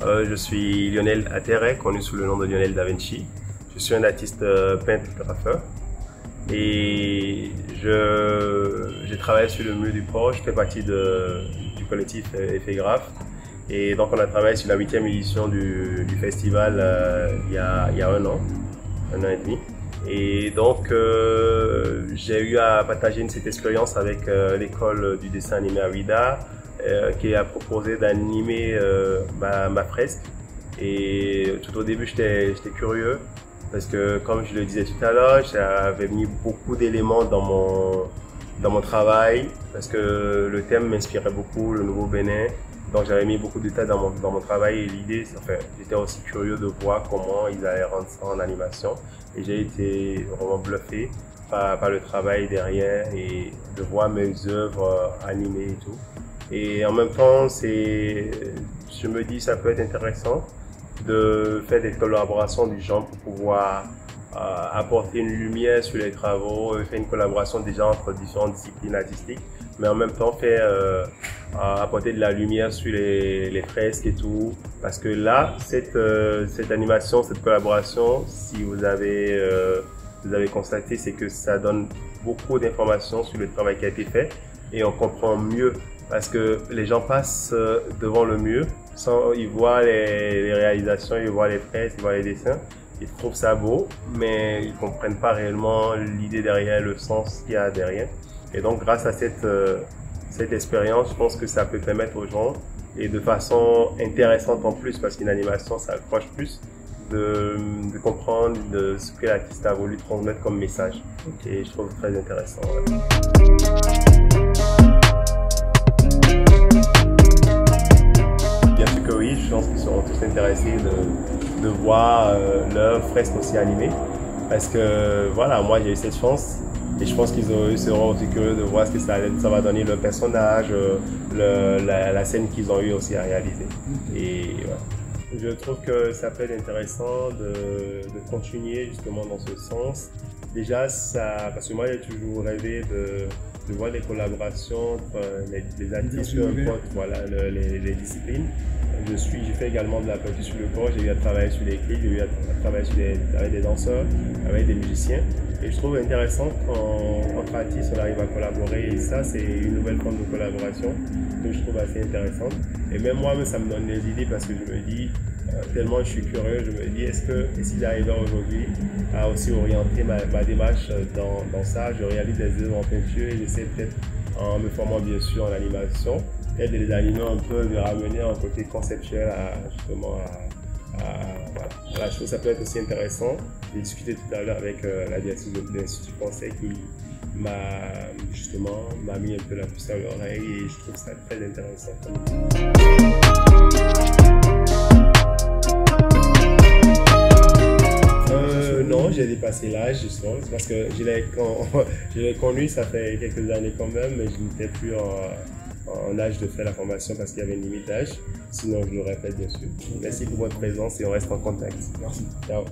Je suis Lionel Atterret, connu sous le nom de Lionel Da Vinci. Je suis un artiste peintre graffeur et je travaille sur le mur du port. Je fais partie du collectif Effet Graph. Et donc on a travaillé sur la 8e édition du festival il y a un an et demi. Et donc j'ai eu à partager cette expérience avec l'école du dessin animé à Ouidah, qui a proposé d'animer ma fresque. Et tout au début j'étais curieux parce que, comme je le disais tout à l'heure, j'avais mis beaucoup d'éléments dans mon travail parce que le thème m'inspirait beaucoup, le Nouveau-Bénin. Donc j'avais mis beaucoup de temps dans mon travail et l'idée, enfin, j'étais aussi curieux de voir comment ils allaient rendre ça en animation. Et j'ai été vraiment bluffé par le travail derrière et de voir mes œuvres animées et tout. Et en même temps, je me dis ça peut être intéressant de faire des collaborations du genre pour pouvoir apporter une lumière sur les travaux, faire une collaboration déjà entre différentes disciplines artistiques, mais en même temps faire apporter de la lumière sur les fresques et tout, parce que là, cette animation, cette collaboration, si vous avez constaté, c'est que ça donne beaucoup d'informations sur le travail qui a été fait et on comprend mieux parce que les gens passent devant le mur, ils voient les réalisations, ils voient les fresques, ils voient les dessins. Ils trouvent ça beau, mais ils comprennent pas réellement l'idée derrière, le sens qu'il y a derrière. Et donc, grâce à cette expérience, je pense que ça peut permettre aux gens, et de façon intéressante en plus, parce qu'une animation, ça accroche plus, de comprendre de ce que l'artiste a voulu transmettre comme message. Et je trouve très intéressant. Ouais. Bien sûr que oui, je pense qu'ils seront tous intéressés de voir leur fresque aussi animée, parce que voilà, moi j'ai eu cette chance et je pense qu'ils seront aussi curieux de voir ce que ça va donner, le personnage, la scène qu'ils ont eu aussi à réaliser. Et ouais. Je trouve que ça peut être intéressant de continuer justement dans ce sens. Déjà, parce que moi j'ai toujours rêvé de voir des collaborations entre les artistes, peu importe voilà, les disciplines. J'ai fait également de la peinture sur le corps, j'ai eu à travailler sur les clips, j'ai eu à travailler avec des danseurs, avec des musiciens. Et je trouve intéressant quand entre artistes on arrive à collaborer, et ça c'est une nouvelle forme de collaboration que je trouve assez intéressante. Et même moi, ça me donne des idées parce que je me dis, tellement je suis curieux, je me dis est-ce si j'arrive aujourd'hui à aussi orienter ma démarche dans ça, je réalise des œuvres en peinture et j'essaie peut-être, en me formant bien sûr en animation, peut-être de les animer un peu, de ramener un côté conceptuel justement à la chose. Ça peut être aussi intéressant. J'ai discuté tout à l'heure avec la directrice de l'Institut français qui m'a mis un peu la puce à l'oreille et je trouve ça très intéressant. Non, j'ai dépassé l'âge justement, parce que je l'ai connu, ça fait quelques années quand même, mais je n'étais plus en âge de faire la formation parce qu'il y avait une limite d'âge. Sinon, je l'aurais fait bien sûr. Merci pour votre présence et on reste en contact. Merci. Ciao.